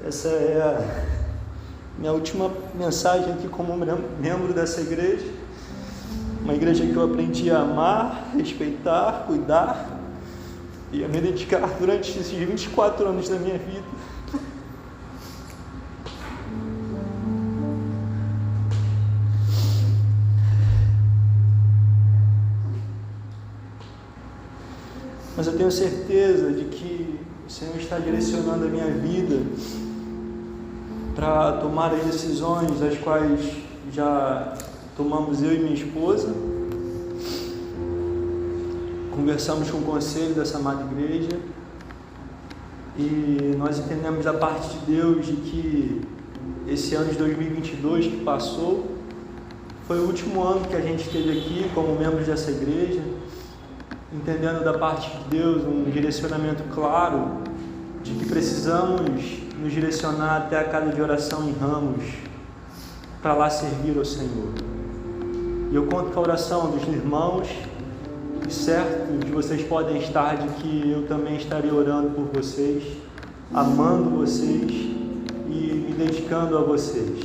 Essa é a minha última mensagem aqui como membro dessa igreja. Uma igreja que eu aprendi a amar, respeitar, cuidar e a me dedicar durante esses 24 anos da minha vida. Mas eu tenho certeza de que o Senhor está direcionando a minha vida para tomar as decisões as quais já tomamos eu e minha esposa. Conversamos com o conselho dessa amada igreja e nós entendemos da parte de Deus de que esse ano de 2022 que passou foi o último ano que a gente esteve aqui como membros dessa igreja, entendendo da parte de Deus um direcionamento claro de que precisamos nos direcionar até a casa de oração em Ramos para lá servir ao Senhor. E eu conto com a oração dos irmãos e certo de vocês podem estar de que eu também estarei orando por vocês, amando vocês e me dedicando a vocês.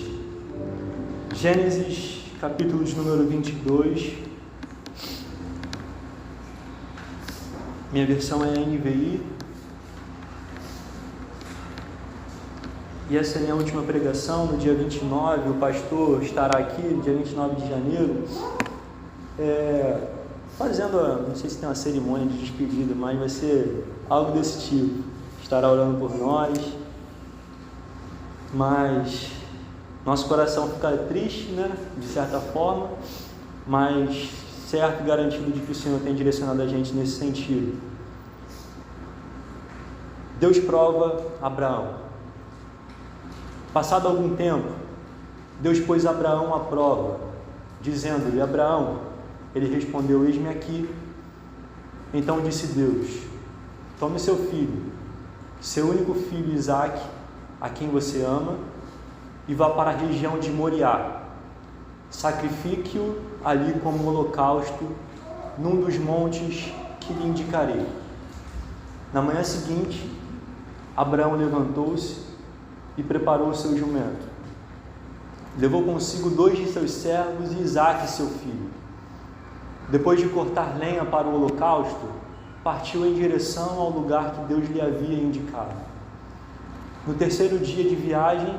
Gênesis capítulo de número 22. Minha versão é a NVI. E essa é a minha última pregação, no dia 29, o pastor estará aqui, no dia 29 de janeiro, não sei se tem uma cerimônia de despedida, mas vai ser algo desse tipo. Estará orando por nós, mas nosso coração fica triste, né, de certa forma, mas certo e garantido de que o Senhor tem direcionado a gente nesse sentido. Deus prova Abraão. Passado algum tempo, Deus pôs Abraão à prova, dizendo-lhe: Abraão, ele respondeu: eis-me aqui. Então disse Deus: tome seu filho, seu único filho Isaque, a quem você ama, e vá para a região de Moriá. Sacrifique-o ali como holocausto, num dos montes que lhe indicarei. Na manhã seguinte, Abraão levantou-se e preparou o seu jumento. Levou consigo 2 de seus servos e Isaque, seu filho. Depois de cortar lenha para o holocausto, partiu em direção ao lugar que Deus lhe havia indicado. No terceiro dia de viagem,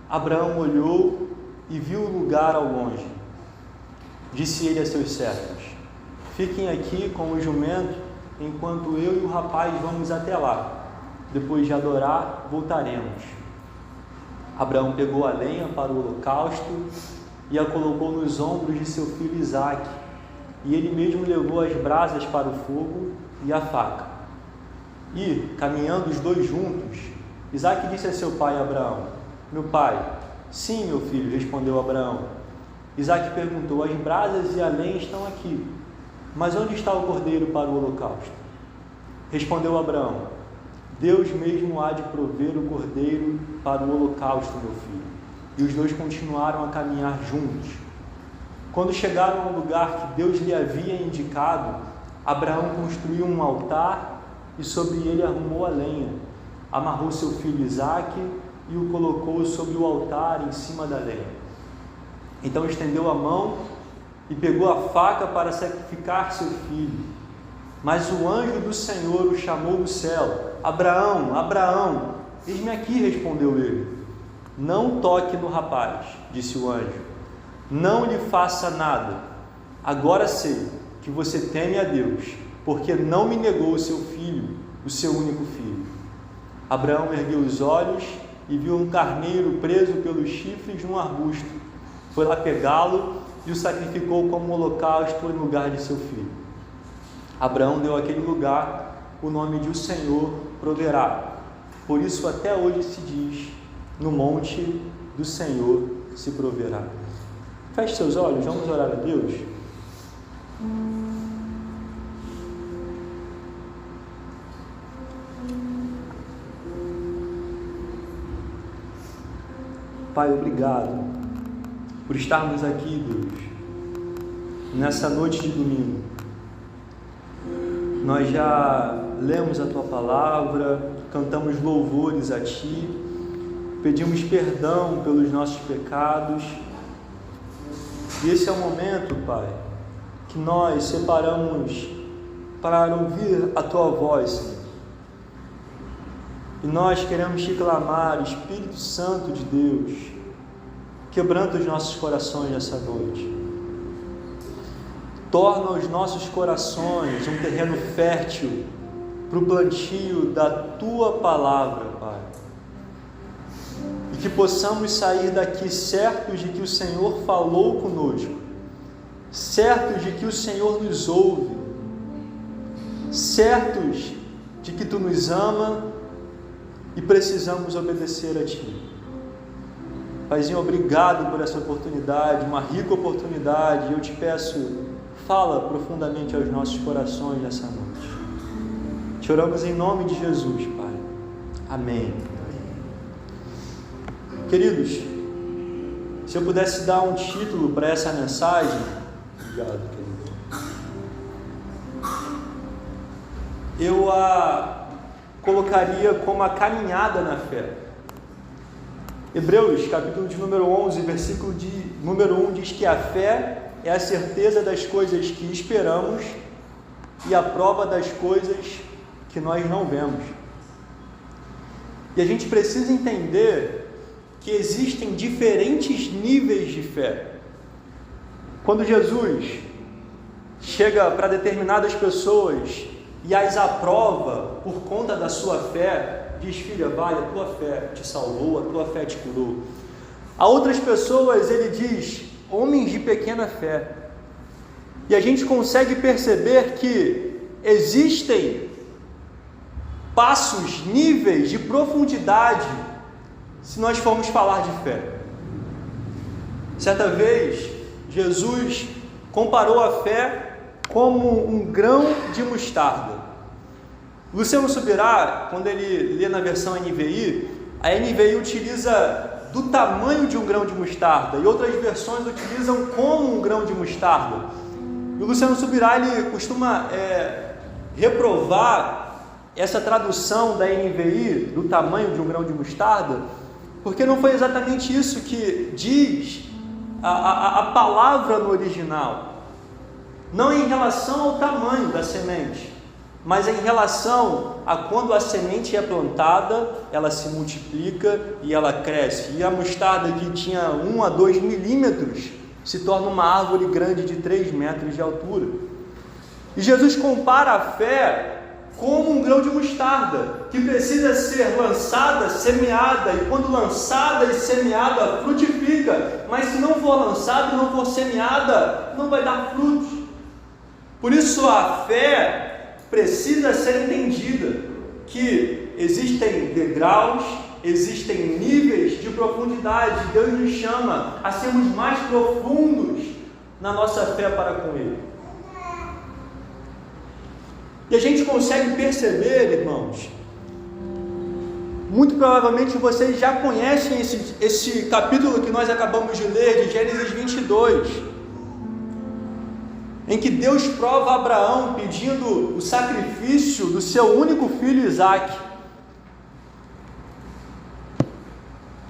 Abraão olhou e viu o lugar ao longe. Disse ele a seus servos: fiquem aqui com o jumento, enquanto eu e o rapaz vamos até lá. Depois de adorar, voltaremos. Abraão pegou a lenha para o holocausto e a colocou nos ombros de seu filho Isaque, e ele mesmo levou as brasas para o fogo e a faca. E, caminhando os dois juntos, Isaque disse a seu pai Abraão: meu pai. Sim, meu filho, respondeu Abraão. Isaque perguntou: as brasas e a lenha estão aqui, mas onde está o cordeiro para o holocausto? Respondeu Abraão: Deus mesmo há de prover o cordeiro para o holocausto, meu filho. E os dois continuaram a caminhar juntos. Quando chegaram ao lugar que Deus lhe havia indicado, Abraão construiu um altar e sobre ele arrumou a lenha. Amarrou seu filho Isaque e o colocou sobre o altar em cima da lenha. Então estendeu a mão e pegou a faca para sacrificar seu filho. Mas o anjo do Senhor o chamou do céu: Abraão, Abraão. Eis-me aqui, respondeu ele. Não toque no rapaz, disse o anjo. Não lhe faça nada. Agora sei que você teme a Deus, porque não me negou o seu filho, o seu único filho. Abraão ergueu os olhos e viu um carneiro preso pelos chifres num arbusto. Foi lá pegá-lo e o sacrificou como holocausto em lugar de seu filho. Abraão deu àquele lugar o nome de: o Senhor proverá. Por isso até hoje se diz: no monte do Senhor se proverá. Feche seus olhos, vamos orar a Deus. Pai, obrigado por estarmos aqui, Deus, nessa noite de domingo. Nós já lemos a Tua Palavra, cantamos louvores a Ti, pedimos perdão pelos nossos pecados. E esse é o momento, Pai, que nós separamos para ouvir a Tua voz, Senhor. E nós queremos te clamar, Espírito Santo de Deus, quebranta os nossos corações nessa noite. Torna os nossos corações um terreno fértil para o plantio da Tua palavra, Pai. E que possamos sair daqui certos de que o Senhor falou conosco, certos de que o Senhor nos ouve, certos de que Tu nos ama e precisamos obedecer a Ti. Paizinho, obrigado por essa oportunidade, uma rica oportunidade. Eu te peço, fala profundamente aos nossos corações nessa noite. Te oramos em nome de Jesus, Pai. Amém. Queridos, se eu pudesse dar um título para essa mensagem, obrigado, querido. Eu a colocaria como a caminhada na fé. Hebreus, capítulo de número 11, versículo de número 1, diz que a fé é a certeza das coisas que esperamos e a prova das coisas que nós não vemos. E a gente precisa entender que existem diferentes níveis de fé. Quando Jesus chega para determinadas pessoas e as aprova por conta da sua fé, diz: filha, vai, a tua fé te salvou, a tua fé te curou. A outras pessoas ele diz: homens de pequena fé. E a gente consegue perceber que existem passos, níveis de profundidade se nós formos falar de fé. Certa vez, Jesus comparou a fé como um grão de mostarda. Luciano Subirá, quando ele lê na versão NVI, a NVI utiliza do tamanho de um grão de mostarda, e outras versões utilizam como um grão de mostarda. E o Luciano Subirá, ele costuma reprovar essa tradução da NVI, do tamanho de um grão de mostarda, porque não foi exatamente isso que diz a palavra no original. Não em relação ao tamanho da semente, mas em relação a quando a semente é plantada, ela se multiplica e ela cresce. E a mostarda que tinha 1 a 2 milímetros se torna uma árvore grande de 3 metros de altura. E Jesus compara a fé como um grão de mostarda, que precisa ser lançada, semeada, e quando lançada e semeada, frutifica, mas se não for lançada e não for semeada, não vai dar frutos. Por isso a fé precisa ser entendida, que existem degraus, existem níveis de profundidade. Deus nos chama a sermos mais profundos na nossa fé para com Ele. E a gente consegue perceber, irmãos, muito provavelmente vocês já conhecem esse capítulo que nós acabamos de ler, de Gênesis 22, em que Deus prova a Abraão pedindo o sacrifício do seu único filho Isaque.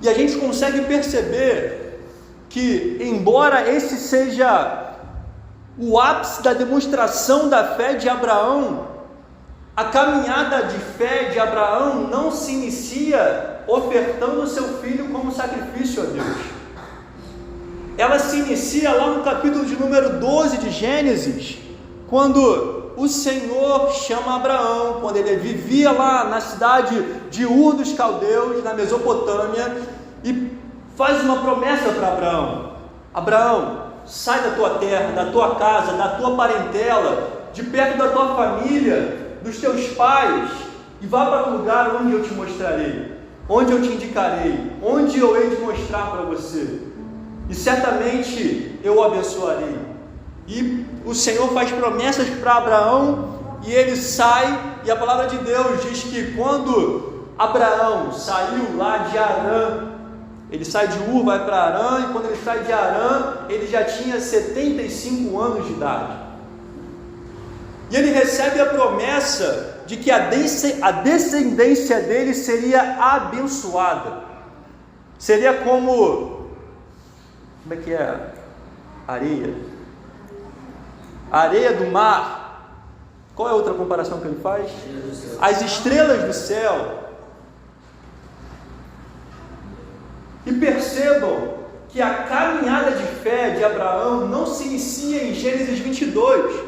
E a gente consegue perceber que, embora esse seja o ápice da demonstração da fé de Abraão, a caminhada de fé de Abraão não se inicia ofertando o seu filho como sacrifício a Deus. Ela se inicia lá no capítulo de número 12 de Gênesis, quando o Senhor chama Abraão, quando ele vivia lá na cidade de Ur dos Caldeus, na Mesopotâmia, e faz uma promessa para Abraão: Abraão, sai da tua terra, da tua casa, da tua parentela, de perto da tua família, dos teus pais, e vá para o lugar onde eu te mostrarei, onde eu te indicarei, onde eu hei de mostrar para você, e certamente eu o abençoarei. E o Senhor faz promessas para Abraão, e ele sai, e a palavra de Deus diz que quando Abraão saiu lá de Harã, ele sai de Ur, vai para Harã, e quando ele sai de Harã, ele já tinha 75 anos de idade. E ele recebe a promessa de que a descendência dele seria abençoada. Seria como é que é? Areia. A areia do mar. Qual é a outra comparação que ele faz? As estrelas do céu. E percebam que a caminhada de fé de Abraão não se inicia em Gênesis 22,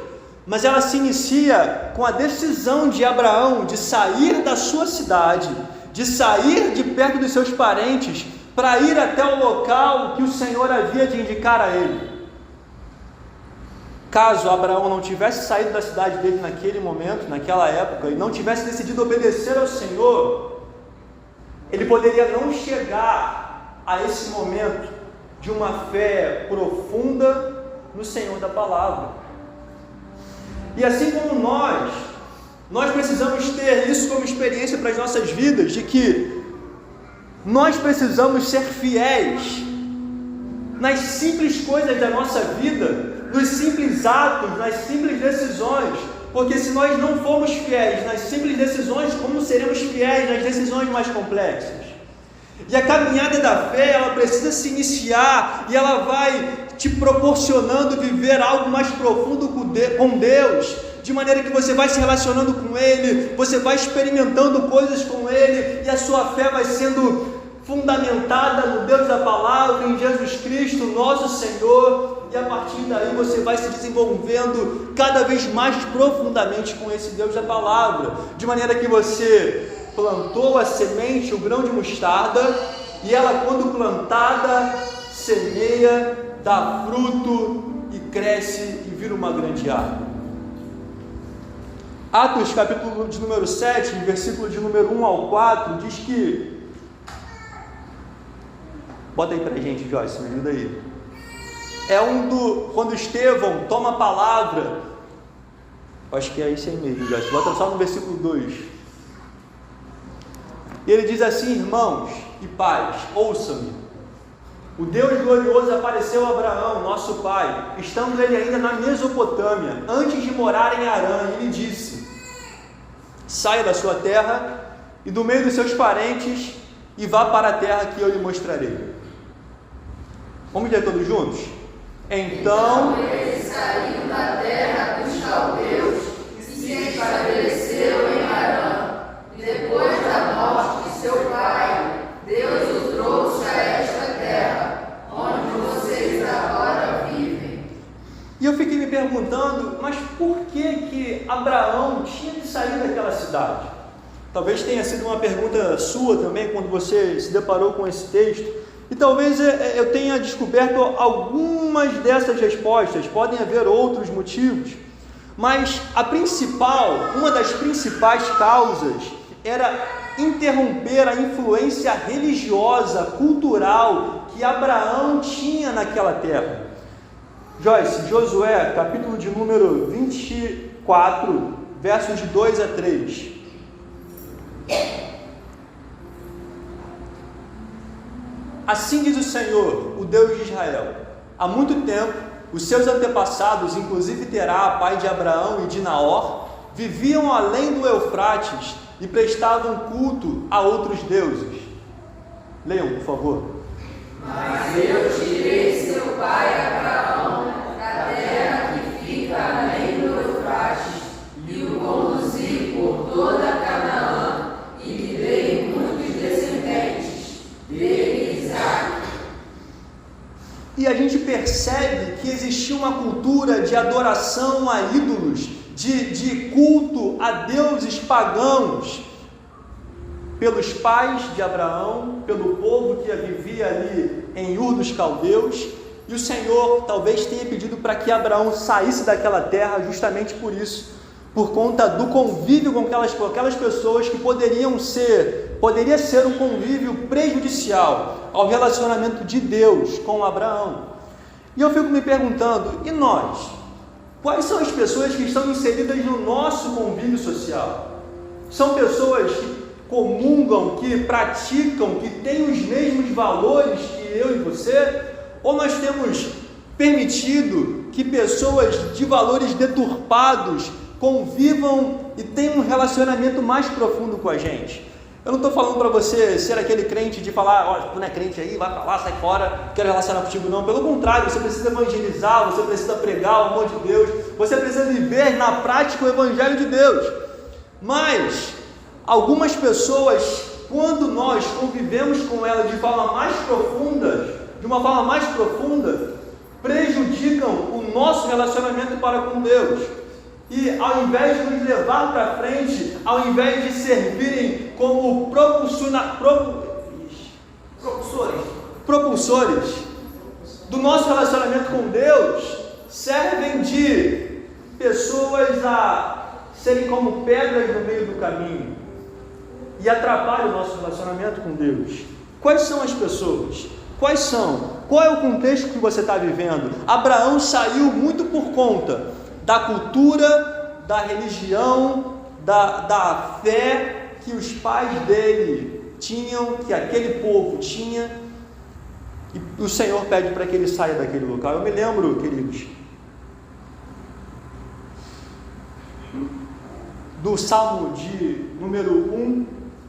mas ela se inicia com a decisão de Abraão de sair da sua cidade, de sair de perto dos seus parentes, para ir até o local que o Senhor havia de indicar a ele. Caso Abraão não tivesse saído da cidade dele naquele momento, naquela época, e não tivesse decidido obedecer ao Senhor, ele poderia não chegar a esse momento de uma fé profunda no Senhor da palavra. E assim como nós precisamos ter isso como experiência para as nossas vidas, de que nós precisamos ser fiéis nas simples coisas da nossa vida, nos simples atos, nas simples decisões, porque se nós não formos fiéis nas simples decisões, como seremos fiéis nas decisões mais complexas? E a caminhada da fé, ela precisa se iniciar, e ela vai te proporcionando viver algo mais profundo com Deus, de maneira que você vai se relacionando com Ele, você vai experimentando coisas com Ele, e a sua fé vai sendo fundamentada no Deus da palavra, em Jesus Cristo, nosso Senhor, e a partir daí você vai se desenvolvendo cada vez mais profundamente com esse Deus da palavra, de maneira que você plantou a semente, o grão de mostarda, e ela, quando plantada, semeia, dá fruto e cresce e vira uma grande árvore. Atos, capítulo de número 7, versículo de número 1 ao 4, diz que... Bota aí pra gente, Joyce, me ajuda aí. Quando Estevão toma a palavra, acho que é isso aí mesmo, Joyce, bota só no versículo 2. E ele diz assim: irmãos e pais, ouçam-me. O Deus glorioso apareceu a Abraão, nosso pai, estando ele ainda na Mesopotâmia, antes de morar em Harã, e lhe disse: saia da sua terra e do meio dos seus parentes e vá para a terra que eu lhe mostrarei. Vamos ler todos juntos? Então ele saiu da terra dos caldeus e se estabeleceu em Harã. E depois da morte de seu pai, Deus o trouxe a esta terra, onde vocês agora vivem. E eu fiquei me perguntando, mas por que Abraão tinha de sair daquela cidade? Talvez tenha sido uma pergunta sua também, quando você se deparou com esse texto. E talvez eu tenha descoberto algumas dessas respostas, podem haver outros motivos, mas uma das principais causas era interromper a influência religiosa, cultural que Abraão tinha naquela terra. Joyce, Josué, capítulo de número 24, versos de 2 a 3. Assim diz o Senhor, o Deus de Israel: há muito tempo, os seus antepassados, inclusive Terá, pai de Abraão e de Naor, viviam além do Eufrates e prestavam culto a outros deuses. Leiam, por favor. Mas eu tirei seu pai Abraão da terra que fica além do Eufrates e o conduzi por toda Canaã e lhe dei muitos descendentes, dele Isaque. E a gente percebe que existia uma cultura de adoração a ídolos, de culto a deuses pagãos, pelos pais de Abraão, pelo povo que vivia ali em Ur dos Caldeus, e o Senhor talvez tenha pedido para que Abraão saísse daquela terra justamente por isso, por conta do convívio com aquelas pessoas que poderia ser um convívio prejudicial ao relacionamento de Deus com Abraão. E eu fico me perguntando, e nós? Quais são as pessoas que estão inseridas no nosso convívio social? São pessoas que comungam, que praticam, que têm os mesmos valores que eu e você? Ou nós temos permitido que pessoas de valores deturpados convivam e tenham um relacionamento mais profundo com a gente? Eu não estou falando para você ser aquele crente de falar, ó, tu não é crente aí, vai para lá, sai fora, quero relacionar contigo, não. Pelo contrário, você precisa evangelizar, você precisa pregar o amor de Deus, você precisa viver na prática o Evangelho de Deus. Mas, algumas pessoas, quando nós convivemos com elas de uma forma mais profunda, prejudicam o nosso relacionamento para com Deus. E ao invés de nos levar para frente, ao invés de servirem como propulsores do nosso relacionamento com Deus, servem de pessoas a serem como pedras no meio do caminho e atrapalham o nosso relacionamento com Deus. Quais são as pessoas? Quais são? Qual é o contexto que você está vivendo? Abraão saiu muito por conta da cultura, da religião, da fé que os pais dele tinham, que aquele povo tinha, e o Senhor pede para que ele saia daquele local. Eu me lembro, queridos, do Salmo de número 1,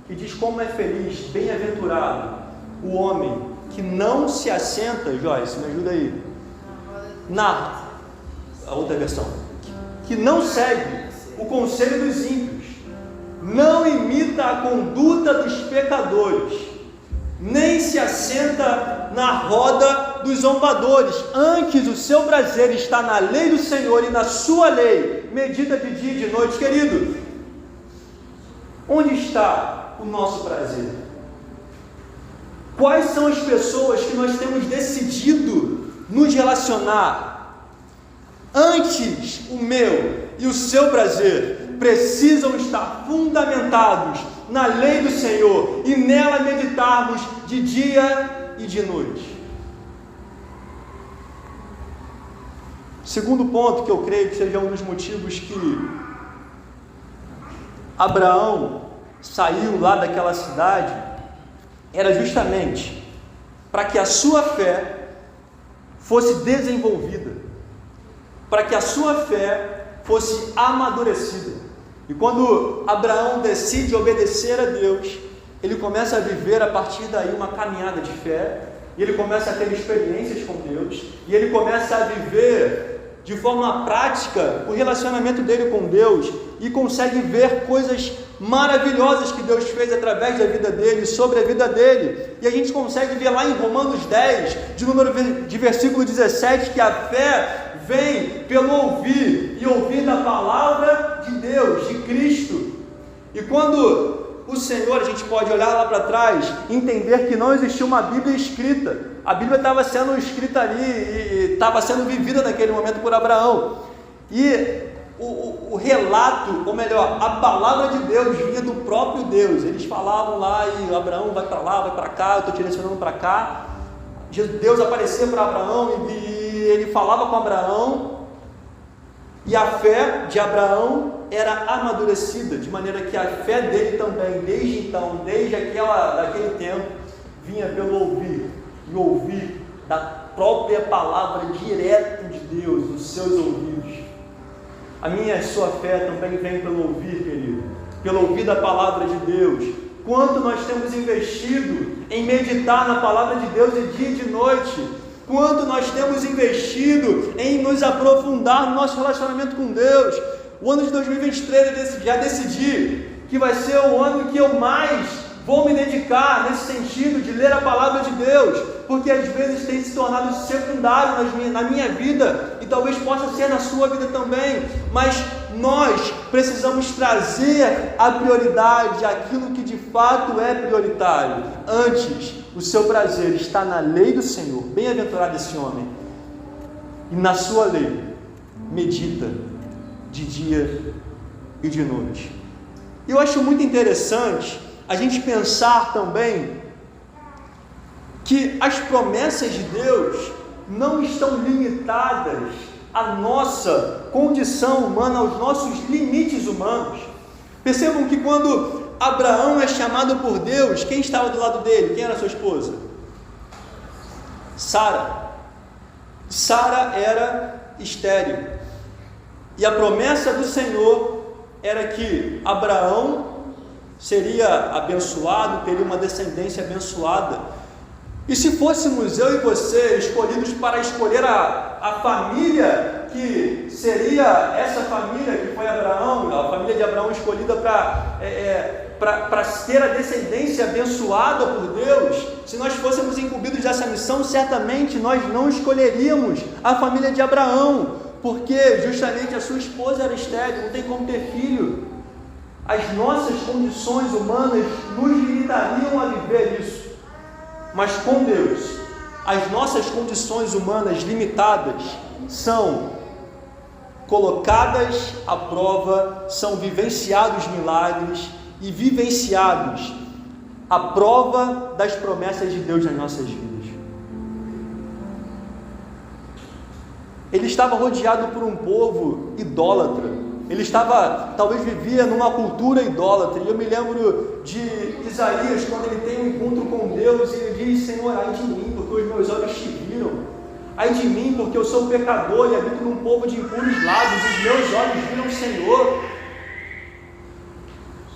que diz como é feliz, bem-aventurado o homem que não se assenta, Joyce, me ajuda aí, a outra versão, que não segue o conselho dos ímpios, não imita a conduta dos pecadores, nem se assenta na roda dos zombadores. Antes o seu prazer está na lei do Senhor, e na sua lei medita de dia e de noite. Querido, onde está o nosso prazer? Quais são as pessoas que nós temos decidido nos relacionar? Antes, o meu e o seu prazer precisam estar fundamentados na lei do Senhor e nela meditarmos de dia e de noite. Segundo ponto, que eu creio que seja um dos motivos que Abraão saiu lá daquela cidade, era justamente para que a sua fé fosse desenvolvida, para que a sua fé fosse amadurecida. E quando Abraão decide obedecer a Deus, ele começa a viver a partir daí uma caminhada de fé, e ele começa a ter experiências com Deus, e ele começa a viver de forma prática o relacionamento dele com Deus, e consegue ver coisas maravilhosas que Deus fez através da vida dele, sobre a vida dele. E a gente consegue ver lá em Romanos 10, de versículo 17, que a fé vem pelo ouvir, e ouvir da palavra de Deus, de Cristo. E quando o Senhor, a gente pode olhar lá para trás, entender que não existia uma Bíblia escrita. A Bíblia estava sendo escrita ali, e estava sendo vivida naquele momento por Abraão. E o relato, ou melhor, a palavra de Deus vinha do próprio Deus. Eles falavam lá, e Abraão vai para lá, vai para cá, eu estou direcionando para cá. Deus aparecia para Abraão, e ele falava com Abraão, e a fé de Abraão era amadurecida, de maneira que a fé dele também, desde então, desde daquele tempo, vinha pelo ouvir, e ouvir da própria palavra direto de Deus, nos seus ouvidos. A minha e a sua fé também vem pelo ouvir, querido, pelo ouvir da palavra de Deus. Quanto nós temos investido em meditar na palavra de Deus de dia e de noite? Quanto nós temos investido em nos aprofundar no nosso relacionamento com Deus? O ano de 2023 eu já decidi que vai ser o ano que eu mais vou me dedicar nesse sentido de ler a palavra de Deus, porque às vezes tem se tornado secundário na minha vida, e talvez possa ser na sua vida também, mas nós precisamos trazer a prioridade, aquilo que de fato é prioritário. Antes, o seu prazer está na lei do Senhor, bem-aventurado esse homem, e na sua lei medita de dia e de noite. E eu acho muito interessante a gente pensar também que as promessas de Deus não estão limitadas à nossa condição humana, aos nossos limites humanos. Percebam que quando Abraão é chamado por Deus, quem estava do lado dele? Quem era sua esposa? Sara. Sara era estéril. E a promessa do Senhor era que Abraão seria abençoado, teria uma descendência abençoada. E se fôssemos eu e você escolhidos para escolher a família que seria essa família que foi Abraão, a família de Abraão escolhida para ter a descendência abençoada por Deus, se nós fôssemos incumbidos dessa missão, certamente nós não escolheríamos a família de Abraão, porque justamente a sua esposa era estéril, não tem como ter filho. As nossas condições humanas nos limitariam a viver isso. Mas com Deus, as nossas condições humanas limitadas são colocadas à prova, são vivenciados milagres e vivenciados a prova das promessas de Deus nas nossas vidas. Ele estava rodeado por um povo idólatra. Ele talvez vivia numa cultura idólatra. E eu me lembro de Isaías, quando ele tem um encontro com Deus, e ele diz: Senhor, ai de mim, porque os meus olhos te viram. Ai de mim, porque eu sou pecador e habito num povo de impuros lábios. Os meus olhos viram o Senhor.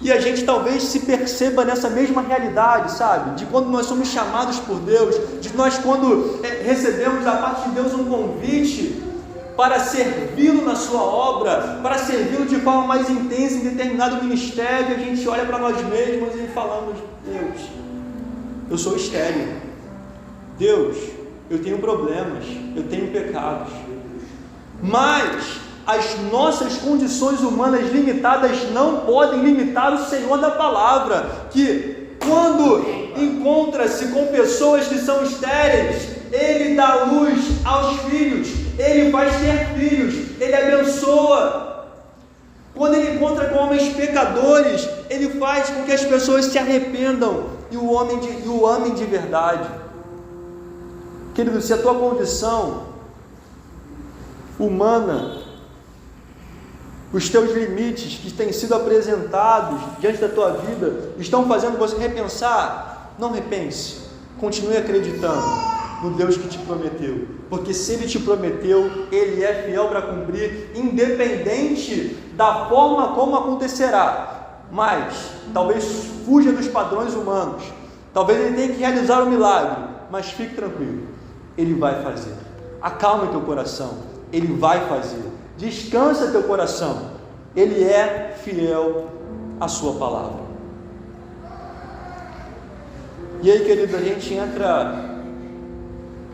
E a gente talvez se perceba nessa mesma realidade, sabe? De quando nós somos chamados por Deus, de nós quando recebemos da parte de Deus um convite para servi-lo na sua obra, para servi-lo de forma mais intensa em determinado ministério, a gente olha para nós mesmos e falamos: Deus, eu sou estéril. Deus, eu tenho problemas, eu tenho pecados. Mas as nossas condições humanas limitadas não podem limitar o Senhor da palavra, que quando encontra-se com pessoas que são estéreis, Ele dá luz aos filhos, Ele faz ter filhos, Ele abençoa. Quando Ele encontra com homens pecadores, Ele faz com que as pessoas se arrependam e o amem de verdade. Querido, se a tua condição humana, os teus limites que têm sido apresentados diante da tua vida estão fazendo você repensar, não repense, continue acreditando no Deus que te prometeu, porque se Ele te prometeu, Ele é fiel para cumprir, independente da forma como acontecerá. Mas talvez fuja dos padrões humanos, talvez Ele tenha que realizar um milagre, mas fique tranquilo, Ele vai fazer. Acalme teu coração, Ele vai fazer. Descansa teu coração, Ele é fiel à sua palavra. E aí, querido, a gente entra,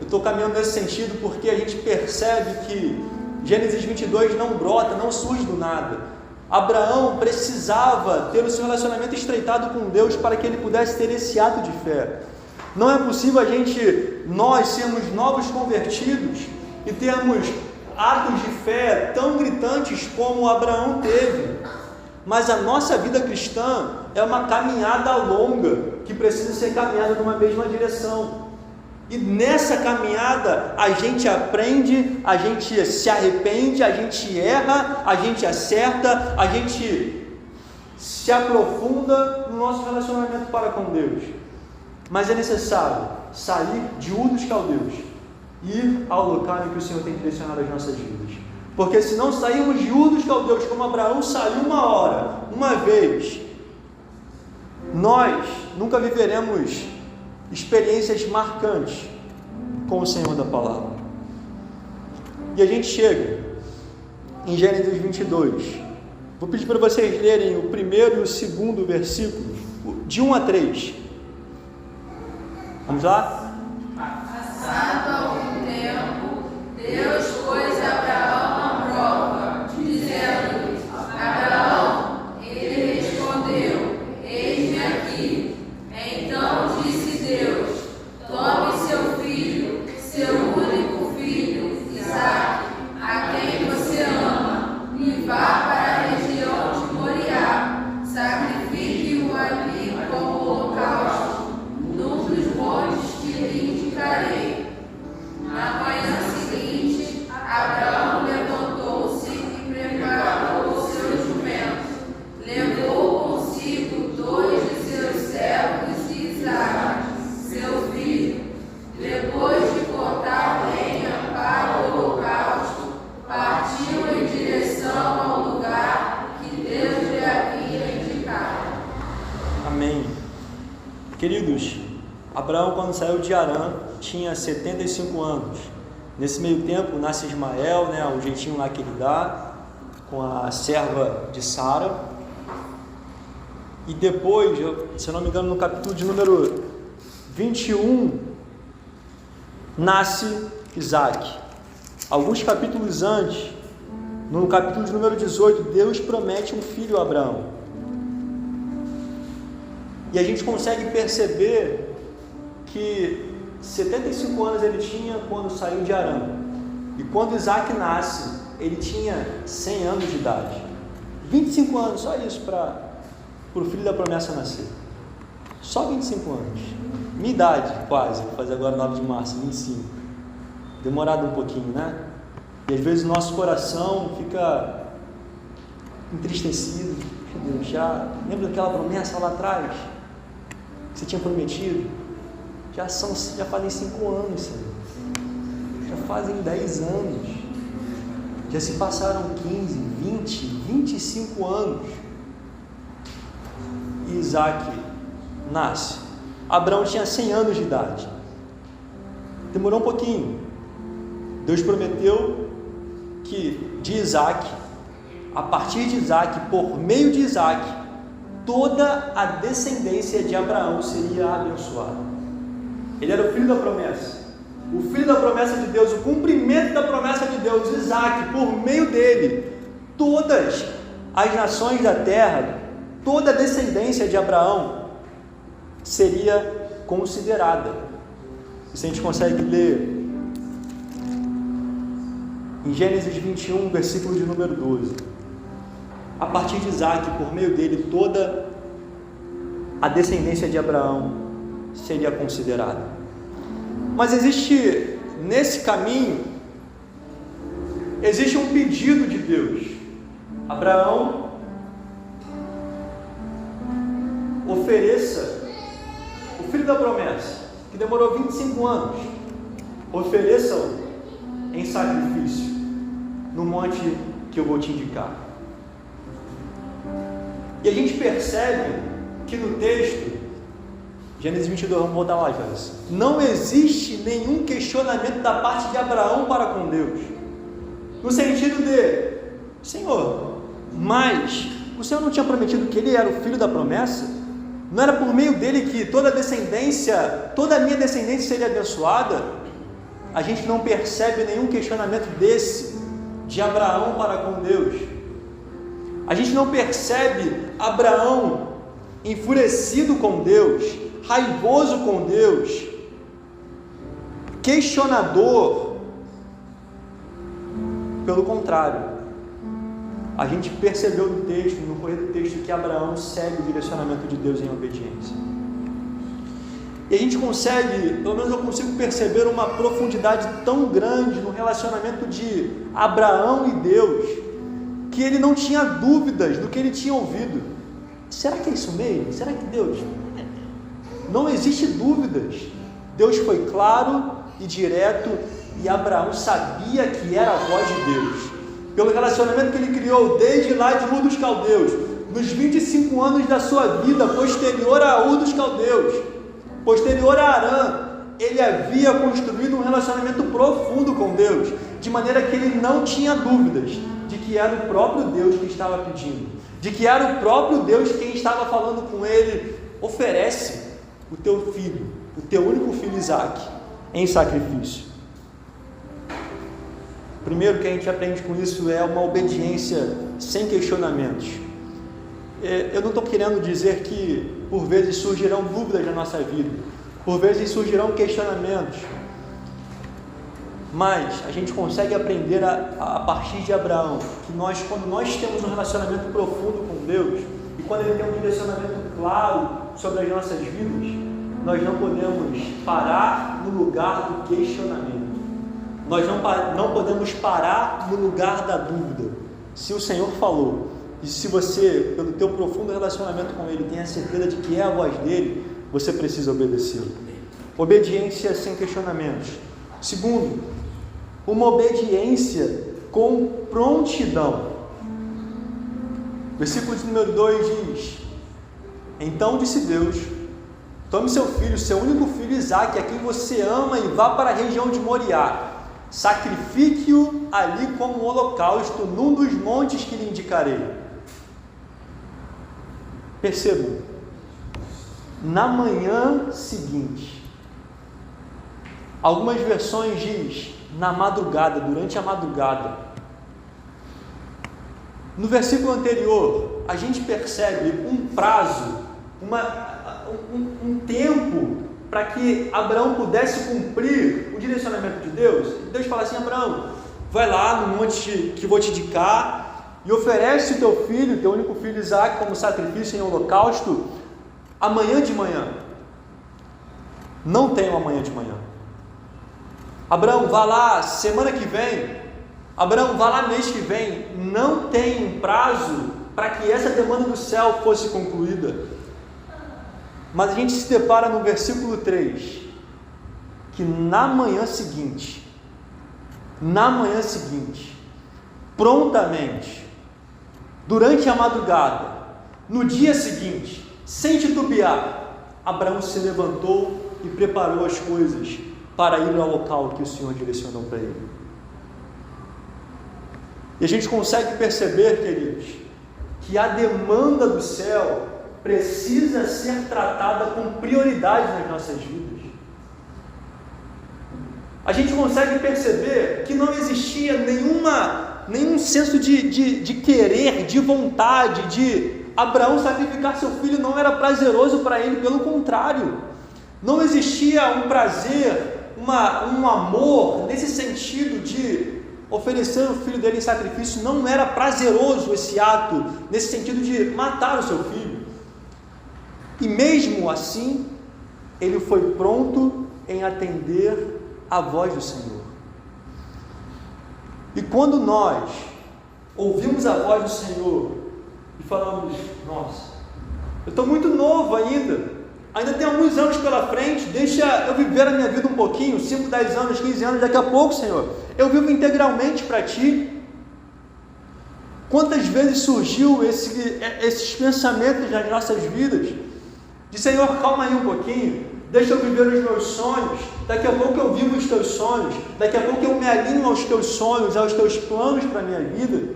eu estou caminhando nesse sentido porque a gente percebe que Gênesis 22 não brota, não surge do nada. Abraão precisava ter o seu relacionamento estreitado com Deus para que ele pudesse ter esse ato de fé. Não é possível nós sermos novos convertidos e termos atos de fé tão gritantes como Abraão teve. Mas a nossa vida cristã é uma caminhada longa, que precisa ser caminhada numa mesma direção. E nessa caminhada a gente aprende, a gente se arrepende, a gente erra, a gente acerta, a gente se aprofunda no nosso relacionamento para com Deus. Mas é necessário sair de Ur dos Caldeus e ir ao local em que o Senhor tem direcionado as nossas vidas. Porque se não sairmos de Ur dos Caldeus, como Abraão saiu uma hora, uma vez, nós nunca viveremos experiências marcantes com o Senhor da palavra. E a gente chega em Gênesis 22. Vou pedir para vocês lerem o primeiro e o segundo versículos, de 1 a 3. Vamos lá? Passado algum tempo, Deus pôs Abraão à prova, dizendo-lhe: Abraão, ele respondeu: eis-me aqui. Então disse Deus: tome seu filho, seu único filho, Isaque, a quem você ama, e vá para a região de Moriá, sacrifique-o ali como holocausto, num dos montes que diz: Abraão, quando saiu de Harã, tinha 75 anos. Nesse meio tempo nasce Ismael, né, o jeitinho lá que ele dá, com a serva de Sara. E depois, se eu não me engano, no capítulo de número 21, nasce Isaac. Alguns capítulos antes, no capítulo de número 18, Deus promete um filho a Abraão. E a gente consegue perceber que 75 anos ele tinha quando saiu de Harã. E quando Isaac nasce, ele tinha 100 anos de idade. 25 anos, só isso para o filho da promessa nascer. Só 25 anos. Minha idade, quase. Vou fazer agora 9 de março, 25. Demorado um pouquinho, né? E às vezes o nosso coração fica entristecido. Meu Deus, já lembra daquela promessa lá atrás? Que você tinha prometido? Já fazem 5 anos, Senhor. Já fazem 10 anos. Já se passaram 15, 20, 25 anos. E Isaac nasce. Abraão tinha 100 anos de idade. Demorou um pouquinho. Deus prometeu que de Isaac, a partir de Isaac, por meio de Isaac, toda a descendência de Abraão seria abençoada. Ele era o filho da promessa. O filho da promessa de Deus, o cumprimento da promessa de Deus, Isaac, por meio dele, todas as nações da terra, toda a descendência de Abraão seria considerada. Isso a gente consegue ler em Gênesis 21, versículo de número 12. A partir de Isaac, por meio dele, toda a descendência de Abraão seria considerada. Mas existe, nesse caminho, existe um pedido de Deus. Abraão, ofereça o filho da promessa, que demorou 25 anos, ofereça-o em sacrifício, no monte que eu vou te indicar. E a gente percebe que no texto, Gênesis 22, vamos voltar lá, Jonas, não existe nenhum questionamento da parte de Abraão para com Deus, no sentido de: Senhor, mas o Senhor não tinha prometido que ele era o filho da promessa? Não era por meio dele que toda a minha descendência seria abençoada? A gente não percebe nenhum questionamento desse de Abraão para com Deus. A gente não percebe Abraão enfurecido com Deus, raivoso com Deus, questionador. Pelo contrário, a gente percebeu no texto, no correr do texto, que Abraão segue o direcionamento de Deus em obediência. E a gente consegue, pelo menos eu consigo perceber uma profundidade tão grande no relacionamento de Abraão e Deus, que ele não tinha dúvidas do que ele tinha ouvido. Será que é isso mesmo? Será que Deus? Não existe dúvidas. Deus foi claro e direto, e Abraão sabia que era a voz de Deus. Pelo relacionamento que ele criou desde lá de Ur dos Caldeus, nos 25 anos da sua vida, posterior a Ur dos Caldeus, posterior a Harã, ele havia construído um relacionamento profundo com Deus, de maneira que ele não tinha dúvidas de que era o próprio Deus que estava pedindo, de que era o próprio Deus quem estava falando com ele: oferece o teu filho, o teu único filho Isaac, em sacrifício. Primeiro que a gente aprende com isso é uma obediência sem questionamentos. Eu não estou querendo dizer que por vezes surgirão dúvidas na nossa vida, por vezes surgirão questionamentos, mas a gente consegue aprender a partir de Abraão, que quando nós temos um relacionamento profundo com Deus, e quando Ele tem um direcionamento claro sobre as nossas vidas, nós não podemos parar no lugar do questionamento. Nós não podemos parar no lugar da dúvida. Se o Senhor falou, e se você, pelo teu profundo relacionamento com Ele, tem a certeza de que é a voz dEle, você precisa obedecê-lo. Obediência sem questionamentos. Segundo, uma obediência com prontidão. Versículo de número 2 diz: Então disse Deus: tome seu filho, seu único filho Isaque, a quem você ama, e vá para a região de Moriá. Sacrifique-o ali como holocausto num dos montes que lhe indicarei. Percebam, na manhã seguinte. Algumas versões diz na madrugada, durante a madrugada. No versículo anterior, a gente percebe um prazo, um tempo para que Abraão pudesse cumprir o direcionamento de Deus. Deus fala assim: Abraão, vai lá no monte que vou te indicar e oferece o teu filho, teu único filho Isaque, como sacrifício em holocausto amanhã de manhã. Não tem um amanhã de manhã. Abraão, vá lá semana que vem. Abraão, vá lá mês que vem. Não tem um prazo para que essa demanda do céu fosse concluída. Mas a gente se depara no versículo 3, que na manhã seguinte, prontamente, durante a madrugada, no dia seguinte, sem titubear, Abraão se levantou e preparou as coisas para ir ao local que o Senhor direcionou para ele. E a gente consegue perceber, queridos, que a demanda do céu precisa ser tratada com prioridade nas nossas vidas. A gente consegue perceber que não existia nenhum senso de querer, de vontade, de Abraão sacrificar seu filho não era prazeroso para ele, pelo contrário. Não existia um prazer, um amor, nesse sentido de oferecer o filho dele em sacrifício. Não era prazeroso esse ato, nesse sentido de matar o seu filho. E mesmo assim, ele foi pronto em atender a voz do Senhor. E quando nós ouvimos a voz do Senhor e falamos: nossa, eu estou muito novo ainda tenho alguns anos pela frente, deixa eu viver a minha vida um pouquinho, 5, 10 anos, 15 anos, daqui a pouco, Senhor, eu vivo integralmente para Ti. Quantas vezes surgiu esses pensamentos nas nossas vidas, de Senhor, calma aí um pouquinho, deixa eu viver os meus sonhos, daqui a pouco eu vivo os Teus sonhos, daqui a pouco eu me alinho aos Teus sonhos, aos Teus planos para a minha vida.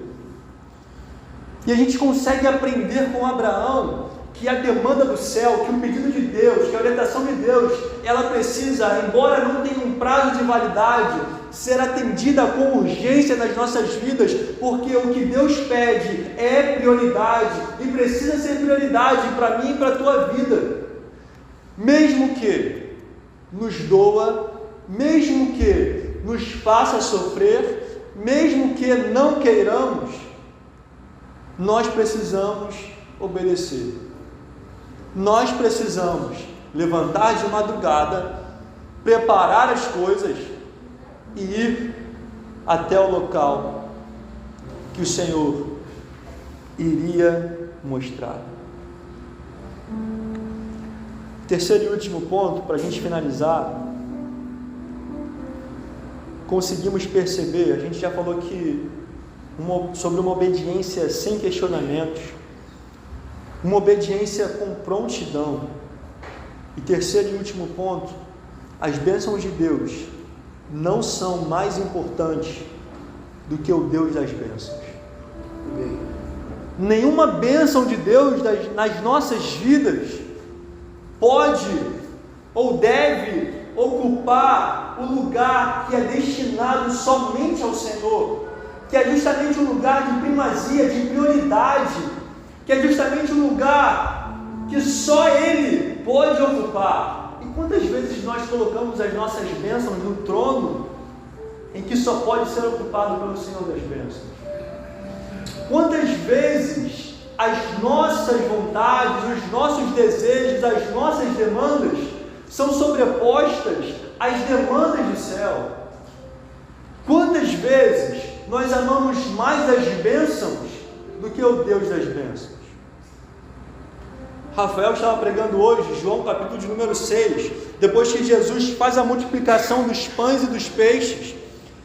E a gente consegue aprender com Abraão que a demanda do céu, que o pedido de Deus, que a orientação de Deus, ela precisa, embora não tenha um prazo de validade, ser atendida com urgência nas nossas vidas, porque o que Deus pede é prioridade e precisa ser prioridade para mim e para a tua vida. Mesmo que nos doa, mesmo que nos faça sofrer, mesmo que não queiramos, nós precisamos obedecer. Nós precisamos levantar de madrugada, preparar as coisas e ir até o local que o Senhor iria mostrar. Terceiro e último ponto, para a gente finalizar, conseguimos perceber, a gente já falou que sobre uma obediência sem questionamentos, uma obediência com prontidão. E terceiro e último ponto, as bênçãos de Deus não são mais importantes do que o Deus das bênçãos. Nenhuma bênção de Deus nas nossas vidas pode ou deve ocupar o lugar que é destinado somente ao Senhor, que é justamente um lugar de primazia, de prioridade, que é justamente um lugar que só Ele pode ocupar. E quantas vezes nós colocamos as nossas bênçãos no trono em que só pode ser ocupado pelo Senhor das bênçãos? Quantas vezes as nossas vontades, os nossos desejos, as nossas demandas são sobrepostas às demandas do céu? Quantas vezes nós amamos mais as bênçãos do que o Deus das bênçãos? Rafael estava pregando hoje, João capítulo de número 6, depois que Jesus faz a multiplicação dos pães e dos peixes,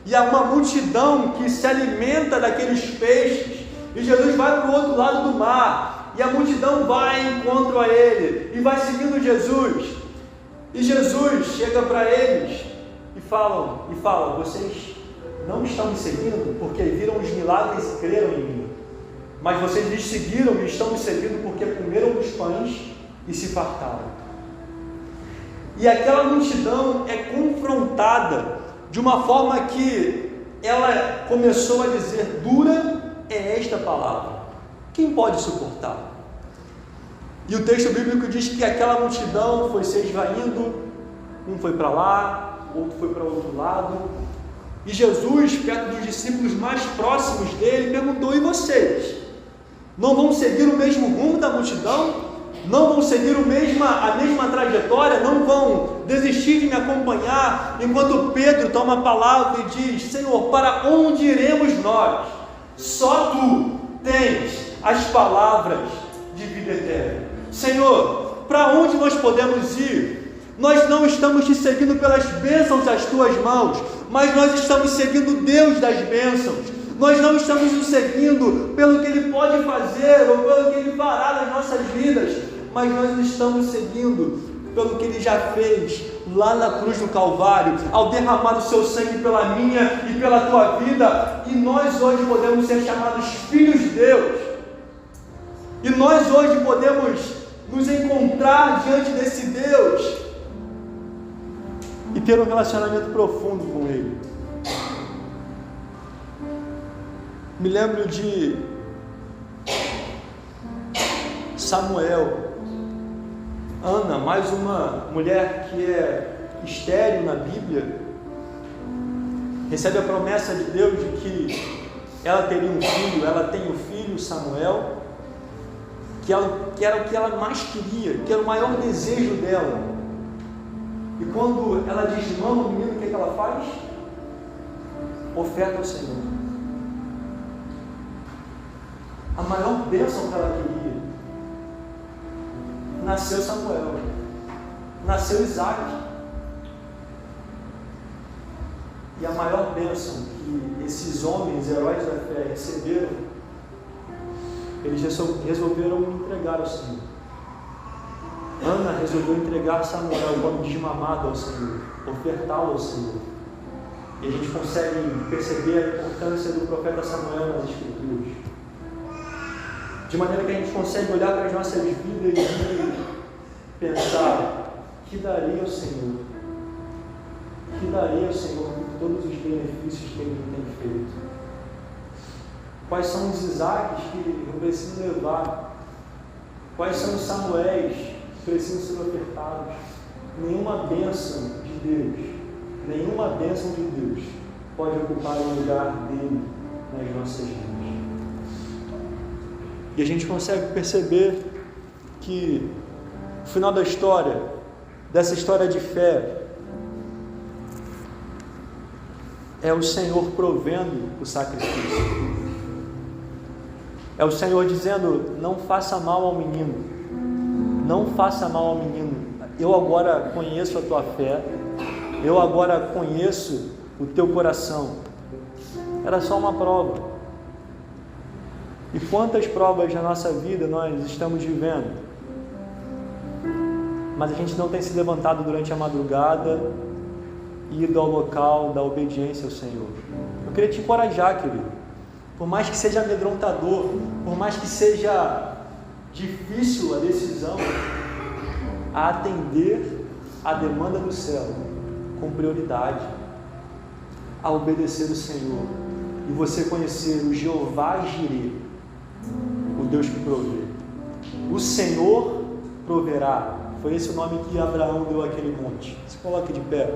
e há uma multidão que se alimenta daqueles peixes, e Jesus vai para o outro lado do mar, e a multidão vai em encontro a ele, e vai seguindo Jesus, E Jesus chega para eles e fala, vocês não estão me seguindo porque viram os milagres e creram em mim, mas vocês me seguiram e estão me seguindo porque comeram os pães e se fartaram. E aquela multidão é confrontada de uma forma que ela começou a dizer: dura é esta palavra, quem pode suportar? E o texto bíblico diz que aquela multidão foi se esvaindo, um foi para lá, outro foi para o outro lado, e Jesus, perto dos discípulos mais próximos dele, perguntou: e vocês? Não vão seguir o mesmo rumo da multidão? Não vão seguir a mesma trajetória? Não vão desistir de me acompanhar? Enquanto Pedro toma a palavra e diz: Senhor, para onde iremos nós? Só Tu tens as palavras de vida eterna. Senhor, para onde nós podemos ir? Nós não estamos te seguindo pelas bênçãos das Tuas mãos, mas nós estamos seguindo o Deus das bênçãos. Nós não estamos o seguindo pelo que Ele pode fazer ou pelo que Ele fará nas nossas vidas, mas nós estamos seguindo pelo que Ele já fez lá na cruz do Calvário, ao derramar o Seu sangue pela minha e pela tua vida. E nós hoje podemos ser chamados filhos de Deus, e nós hoje podemos nos encontrar diante desse Deus e ter um relacionamento profundo com Ele. Me lembro de Samuel, Ana, mais uma mulher que é estéril na Bíblia, recebe a promessa de Deus de que ela teria um filho. Ela tem o filho Samuel, que era o que ela mais queria, que era o maior desejo dela. E quando ela desmama o menino, o que ela faz? Oferta ao Senhor. A maior bênção que ela queria. Nasceu Samuel, nasceu Isaac. E a maior bênção que esses homens, heróis da fé, receberam, eles resolveram entregar ao Senhor. Ana resolveu entregar Samuel como desmamado ao Senhor, ofertá-lo ao Senhor. E a gente consegue perceber a importância do profeta Samuel nas Escrituras, de maneira que a gente consegue olhar para as nossas vidas e pensar: que daria ao Senhor? Que daria ao Senhor por todos os benefícios que Ele tem feito? Quais são os Isaques que eu preciso levar? Quais são os Samuéis que precisam ser ofertados? Nenhuma bênção de Deus pode ocupar o lugar dele nas nossas vidas. E a gente consegue perceber que o final da história, dessa história de fé, é o Senhor provendo o sacrifício. É o Senhor dizendo: não faça mal ao menino, não faça mal ao menino. Eu agora conheço a tua fé, eu agora conheço o teu coração. Era só uma prova. E quantas provas na nossa vida nós estamos vivendo, mas a gente não tem se levantado durante a madrugada e ido ao local da obediência ao Senhor. Eu queria te encorajar, querido. Por mais que seja amedrontador, por mais que seja difícil a decisão, a atender à demanda do céu com prioridade, a obedecer o Senhor, e você conhecer o Jeová Jireh, o Deus que provê. O Senhor proverá. Foi esse o nome que Abraão deu àquele monte. Se coloque de pé.